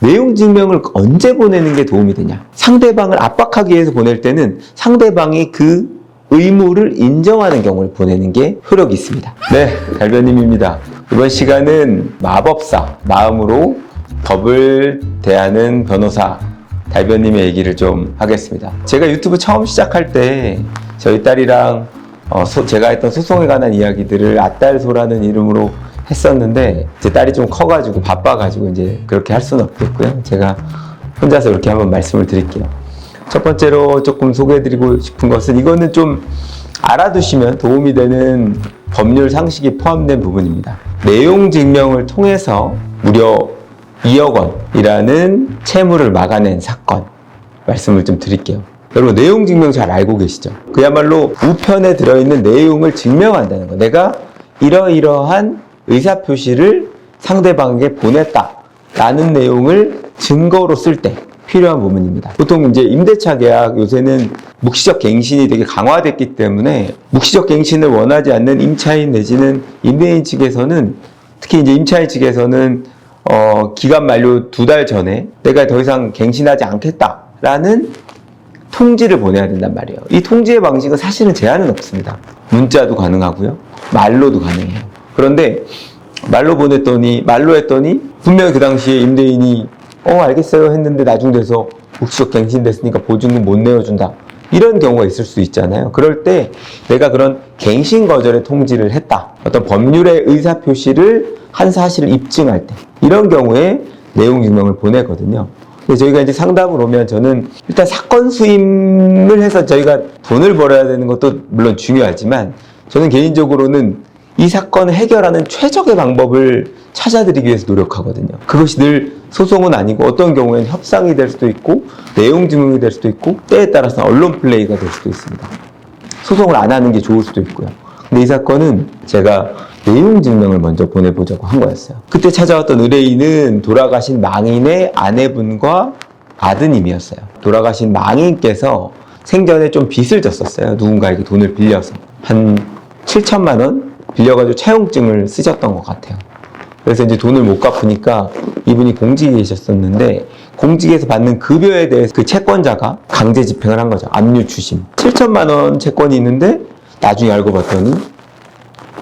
내용 증명을 언제 보내는 게 도움이 되냐? 상대방을 압박하기 위해서 보낼 때는 상대방이 그 의무를 인정하는 경우를 보내는 게 효력이 있습니다. 네, 달변님입니다. 이번 시간은 마법사, 마음으로 법을 대하는 변호사 달변님의 얘기를 좀 하겠습니다. 제가 유튜브 처음 시작할 때 저희 딸이랑 제가 했던 소송에 관한 이야기들을 아딸소라는 이름으로 했었는데 제 딸이 좀 커가지고 바빠가지고 이제 그렇게 할 수는 없겠고요. 제가 혼자서 이렇게 한번 말씀을 드릴게요. 첫 번째로 조금 소개해드리고 싶은 것은 이거는 좀 알아두시면 도움이 되는 법률 상식이 포함된 부분입니다. 내용 증명을 통해서 무려 2억 원이라는 채무를 막아낸 사건 말씀을 좀 드릴게요. 여러분 내용 증명 잘 알고 계시죠? 그야말로 우편에 들어있는 내용을 증명한다는 거. 내가 이러이러한 의사표시를 상대방에게 보냈다라는 내용을 증거로 쓸 때 필요한 부분입니다. 보통 이제 임대차 계약 요새는 묵시적 갱신이 되게 강화됐기 때문에 묵시적 갱신을 원하지 않는 임차인 내지는 임대인 측에서는 특히 이제 임차인 측에서는 기간 만료 2달 전에 내가 더 이상 갱신하지 않겠다라는 통지를 보내야 된단 말이에요. 이 통지의 방식은 사실은 제한은 없습니다. 문자도 가능하고요. 말로도 가능해요. 그런데 말로 했더니 분명히 그 당시에 임대인이 알겠어요 했는데 나중 돼서 묵시적 갱신됐으니까 보증금 못 내어준다. 이런 경우가 있을 수 있잖아요. 그럴 때 내가 그런 갱신 거절의 통지를 했다. 어떤 법률의 의사표시를 한 사실을 입증할 때 이런 경우에 내용 증명을 보내거든요. 근데 저희가 이제 상담을 오면 저는 일단 사건 수임을 해서 저희가 돈을 벌어야 되는 것도 물론 중요하지만 저는 개인적으로는 이 사건을 해결하는 최적의 방법을 찾아드리기 위해서 노력하거든요. 그것이 늘 소송은 아니고 어떤 경우에는 협상이 될 수도 있고 내용 증명이 될 수도 있고 때에 따라서 언론 플레이가 될 수도 있습니다. 소송을 안 하는 게 좋을 수도 있고요. 근데 이 사건은 제가 내용 증명을 먼저 보내보자고 한 거였어요. 그때 찾아왔던 의뢰인은 돌아가신 망인의 아내분과 아드님이었어요. 돌아가신 망인께서 생전에 좀 빚을 졌었어요. 누군가에게 돈을 빌려서 한 7천만 원 빌려가지고 차용증을 쓰셨던 것 같아요. 그래서 이제 돈을 못 갚으니까 이분이 공직에 계셨었는데 공직에서 받는 급여에 대해서 그 채권자가 강제 집행을 한 거죠. 압류 추심. 7천만 원 채권이 있는데 나중에 알고 봤더니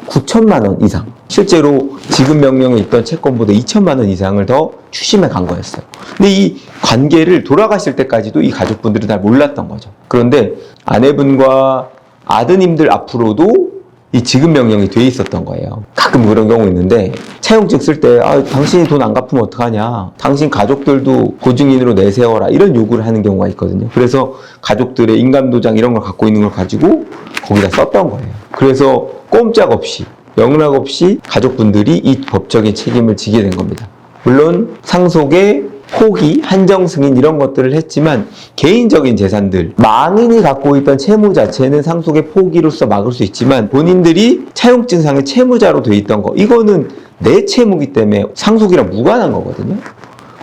9천만 원 이상. 실제로 지급 명령에 있던 채권보다 2천만 원 이상을 더 추심해 간 거였어요. 근데 이 관계를 돌아가실 때까지도 이 가족분들은 잘 몰랐던 거죠. 그런데 아내분과 아드님들 앞으로도 이 지급 명령이 돼 있었던 거예요. 가끔 그런 경우 있는데 차용증 쓸 때 당신이 돈 안 갚으면 어떡하냐, 당신 가족들도 보증인으로 내세워라, 이런 요구를 하는 경우가 있거든요. 그래서 가족들의 인감도장 이런 걸 갖고 있는 걸 가지고 거기다 썼던 거예요. 그래서 꼼짝없이 영락없이 가족분들이 이 법적인 책임을 지게 된 겁니다. 물론 상속의 포기, 한정 승인 이런 것들을 했지만 개인적인 재산들, 망인이 갖고 있던 채무 자체는 상속의 포기로서 막을 수 있지만 본인들이 차용증상의 채무자로 돼 있던 거, 이거는 내 채무기 때문에 상속이랑 무관한 거거든요.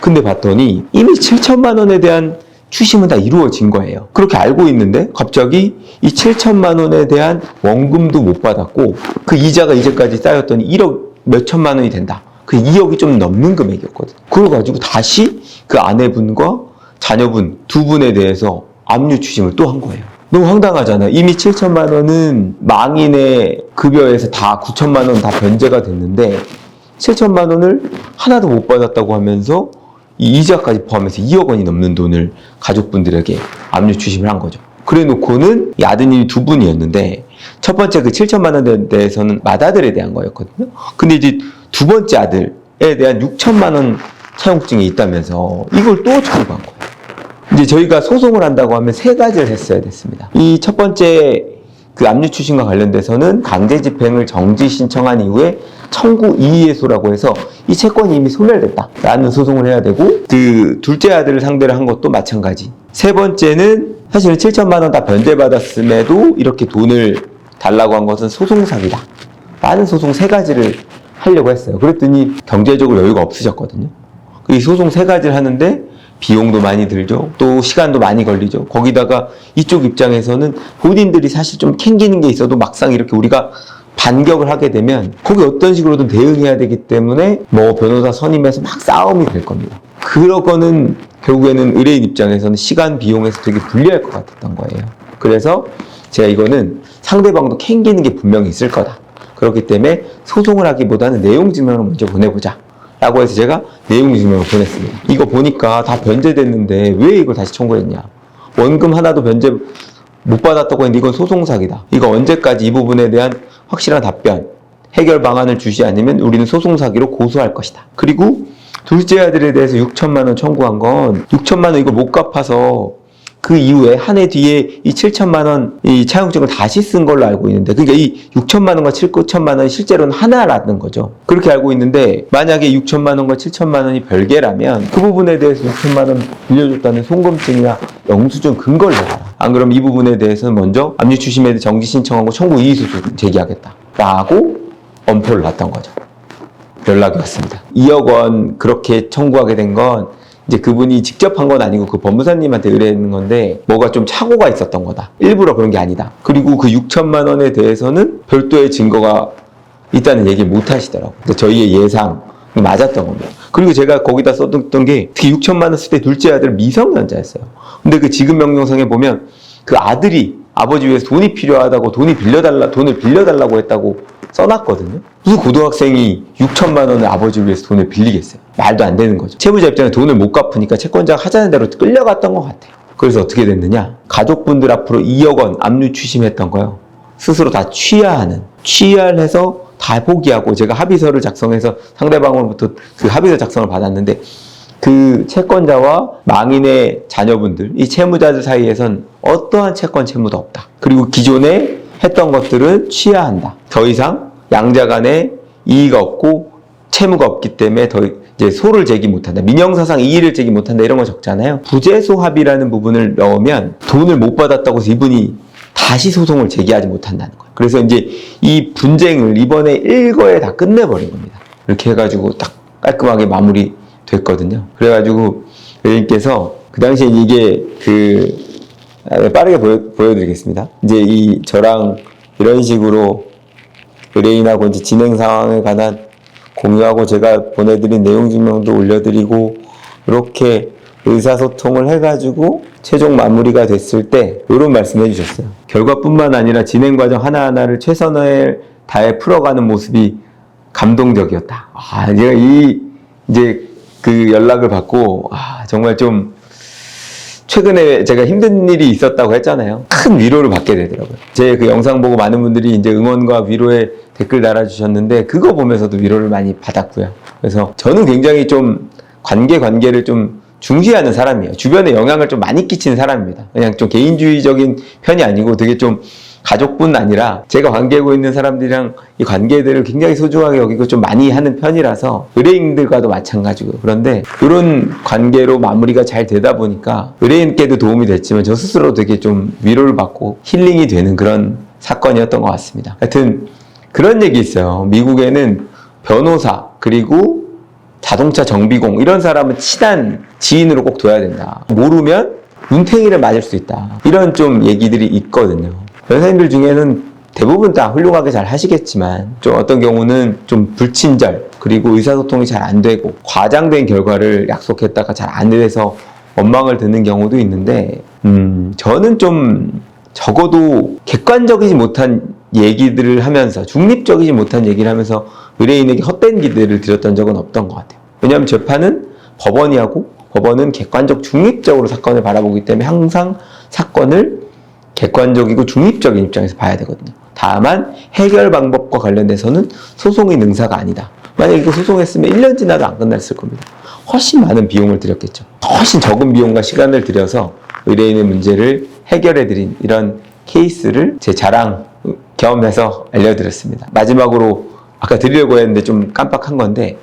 근데 봤더니 이미 7천만 원에 대한 추심은 다 이루어진 거예요. 그렇게 알고 있는데 갑자기 이 7천만 원에 대한 원금도 못 받았고 그 이자가 이제까지 쌓였더니 1억 몇천만 원이 된다. 그 2억이 좀 넘는 금액이었거든. 그걸 가지고 다시 그 아내분과 자녀분 두 분에 대해서 압류 추심을 또 한 거예요. 너무 황당하잖아요. 이미 7천만 원은 망인의 급여에서 다 9천만 원 다 변제가 됐는데 7천만 원을 하나도 못 받았다고 하면서 이 이자까지 포함해서 2억 원이 넘는 돈을 가족분들에게 압류 추심을 한 거죠. 그래 놓고는 이 아드님이 두 분이었는데 첫 번째 그 7천만 원에 대해서는 맏아들에 대한 거였거든요. 근데 이제 두 번째 아들에 대한 6천만 원 차용증이 있다면서 이걸 또 청구한 거예요. 이제 저희가 소송을 한다고 하면 세 가지를 했어야 됐습니다. 이 첫 번째 그 압류 추심과 관련돼서는 강제 집행을 정지 신청한 이후에 청구 이의해소라고 해서 이 채권이 이미 소멸됐다라는 소송을 해야 되고, 그 둘째 아들을 상대로 한 것도 마찬가지. 세 번째는 사실은 7천만 원 다 변제받았음에도 이렇게 돈을 달라고 한 것은 소송 사기다 라는 소송 세 가지를 하려고 했어요. 그랬더니 경제적으로 여유가 없으셨거든요. 이 소송 세 가지를 하는데 비용도 많이 들죠. 또 시간도 많이 걸리죠. 거기다가 이쪽 입장에서는 본인들이 사실 좀 캥기는 게 있어도 막상 이렇게 우리가 반격을 하게 되면 거기 어떤 식으로든 대응해야 되기 때문에 뭐 변호사 선임해서 막 싸움이 될 겁니다. 그러고는 결국에는 의뢰인 입장에서는 시간 비용에서 되게 불리할 것 같았던 거예요. 그래서 제가 이거는 상대방도 캥기는 게 분명히 있을 거다. 그렇기 때문에 소송을 하기보다는 내용 증명을 먼저 보내보자 라고 해서 제가 내용 증명을 보냈습니다. 이거 보니까 다 변제됐는데 왜 이걸 다시 청구했냐. 원금 하나도 변제 못 받았다고 했는데 이건 소송 사기다. 이거 언제까지 이 부분에 대한 확실한 답변, 해결 방안을 주지 않으면 우리는 소송 사기로 고소할 것이다. 그리고 둘째 아들에 대해서 6천만 원 청구한 건 6천만 원 이거 못 갚아서 그 이후에 한 해 뒤에 이 7천만 원 이 차용증을 다시 쓴 걸로 알고 있는데, 그러니까 이 6천만 원과 7천만 원이 실제로는 하나라는 거죠. 그렇게 알고 있는데 만약에 6천만 원과 7천만 원이 별개라면 그 부분에 대해서 6천만 원 빌려줬다는 송금증이나 영수증 근거를 내라. 안 그러면 이 부분에 대해서는 먼저 압류추심에 대해 정지 신청하고 청구 이의소송 제기하겠다 라고 엄포를 놨던 거죠. 연락이 왔습니다. 2억 원 그렇게 청구하게 된 건 이제 그분이 직접 한 건 아니고 그 법무사님한테 의뢰했는 건데 뭐가 좀 착오가 있었던 거다. 일부러 그런 게 아니다. 그리고 그 6천만 원에 대해서는 별도의 증거가 있다는 얘기 못 하시더라고요. 저희의 예상이 맞았던 겁니다. 그리고 제가 거기다 썼던 게 특히 6천만 원 쓸 때 둘째 아들 미성년자였어요. 근데 그 지급 명령서에 보면 그 아들이 아버지 위해서 돈이 필요하다고 돈을 빌려달라고 했다고 써놨거든요. 무슨 고등학생이 6천만 원을 아버지를 위해서 돈을 빌리겠어요? 말도 안 되는 거죠. 채무자 입장에 돈을 못 갚으니까 채권자가 하자는 대로 끌려갔던 것 같아요. 그래서 어떻게 됐느냐? 가족분들 앞으로 2억 원 압류 추심했던 거요. 스스로 다 취하를 해서 다 포기하고 제가 합의서를 작성해서 상대방으로부터 그 합의서 작성을 받았는데 그 채권자와 망인의 자녀분들, 이 채무자들 사이에선 어떠한 채무도 없다. 그리고 기존에 했던 것들은 취하한다. 더 이상 양자 간에 이의가 없고 채무가 없기 때문에 더 이제 소를 제기 못한다. 민형사상 이의를 제기 못한다. 이런 거 적잖아요. 부재소 합의라는 부분을 넣으면 돈을 못 받았다고 해서 이분이 다시 소송을 제기하지 못한다는 거예요. 그래서 이제 이 분쟁을 이번에 일거에 다 끝내버린 겁니다. 이렇게 해가지고 딱 깔끔하게 마무리 됐거든요. 그래가지고 의뢰인께서 그 당시에 이게 빠르게 보여드리겠습니다. 이제 저랑 이런 식으로 의뢰인하고 이제 진행 상황에 관한 공유하고 제가 보내드린 내용 증명도 올려드리고 이렇게 의사소통을 해가지고 최종 마무리가 됐을 때 이런 말씀해 주셨어요. 결과뿐만 아니라 진행 과정 하나하나를 최선을 다해 풀어가는 모습이 감동적이었다. 제가 이제 그 연락을 받고 정말 좀 최근에 제가 힘든 일이 있었다고 했잖아요. 큰 위로를 받게 되더라고요. 제 그 영상 보고 많은 분들이 이제 응원과 위로의 댓글 달아주셨는데 그거 보면서도 위로를 많이 받았고요. 그래서 저는 굉장히 좀 관계를 좀 중시하는 사람이에요. 주변에 영향을 좀 많이 끼치는 사람입니다. 그냥 좀 개인주의적인 편이 아니고 되게 좀 가족뿐 아니라 제가 관계하고 있는 사람들이랑 이 관계들을 굉장히 소중하게 여기고 좀 많이 하는 편이라서 의뢰인들과도 마찬가지고 그런데 이런 관계로 마무리가 잘 되다 보니까 의뢰인께도 도움이 됐지만 저 스스로 되게 좀 위로를 받고 힐링이 되는 그런 사건이었던 것 같습니다. 하여튼 그런 얘기 있어요. 미국에는 변호사 그리고 자동차 정비공 이런 사람은 친한 지인으로 꼭 둬야 된다. 모르면 눈탱이를 맞을 수 있다. 이런 좀 얘기들이 있거든요. 변호사님들 중에는 대부분 다 훌륭하게 잘 하시겠지만 좀 어떤 경우는 좀 불친절 그리고 의사소통이 잘 안 되고 과장된 결과를 약속했다가 잘 안 돼서 원망을 듣는 경우도 있는데 저는 좀 적어도 객관적이지 못한 얘기들을 하면서 중립적이지 못한 얘기를 하면서 의뢰인에게 헛된 기대를 드렸던 적은 없던 것 같아요. 왜냐하면 재판은 법원이 하고 법원은 객관적 중립적으로 사건을 바라보기 때문에 항상 사건을 객관적이고 중립적인 입장에서 봐야 되거든요. 다만 해결 방법과 관련돼서는 소송의 능사가 아니다. 만약에 이거 소송했으면 1년 지나도 안 끝났을 겁니다. 훨씬 많은 비용을 들였겠죠. 훨씬 적은 비용과 시간을 들여서 의뢰인의 문제를 해결해드린 이런 케이스를 제 자랑 경험해서 알려드렸습니다. 마지막으로 아까 드리려고 했는데 좀 깜빡한 건데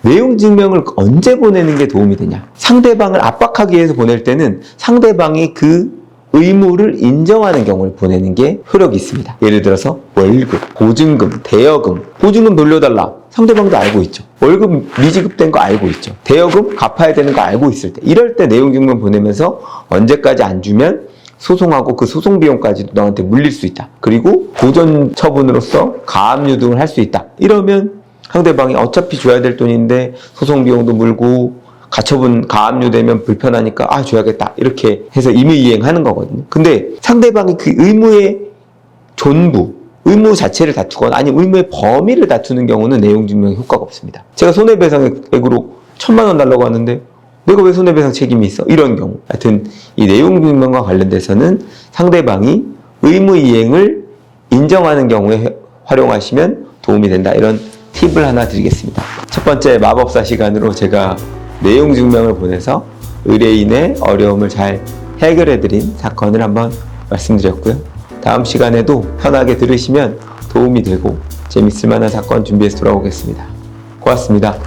내용 증명을 언제 보내는 게 도움이 되냐. 상대방을 압박하기 위해서 보낼 때는 상대방이 그 의무를 인정하는 경우를 보내는 게 효력이 있습니다. 예를 들어서 월급, 보증금, 대여금, 보증금 돌려달라. 상대방도 알고 있죠. 월급 미지급된 거 알고 있죠. 대여금 갚아야 되는 거 알고 있을 때 이럴 때 내용 증명 보내면서 언제까지 안 주면 소송하고 그 소송 비용까지도 너한테 물릴 수 있다. 그리고 보전 처분으로서 가압류 등을 할 수 있다. 이러면 상대방이 어차피 줘야 될 돈인데 소송 비용도 물고 가처분 가압류 되면 불편하니까 줘야겠다. 이렇게 해서 임의이행하는 거거든요. 근데 상대방이 그 의무의 존부, 의무 자체를 다투거나 아니면 의무의 범위를 다투는 경우는 내용증명이 효과가 없습니다. 제가 손해배상액으로 1,000만 원 달라고 하는데 내가 왜 손해배상 책임이 있어? 이런 경우. 하여튼 이 내용증명과 관련돼서는 상대방이 의무이행을 인정하는 경우에 활용하시면 도움이 된다. 이런 팁을 하나 드리겠습니다. 첫 번째 마법사 시간으로 제가 내용증명을 보내서 의뢰인의 어려움을 잘 해결해드린 사건을 한번 말씀드렸고요. 다음 시간에도 편하게 들으시면 도움이 되고 재밌을 만한 사건 준비해서 돌아오겠습니다. 고맙습니다.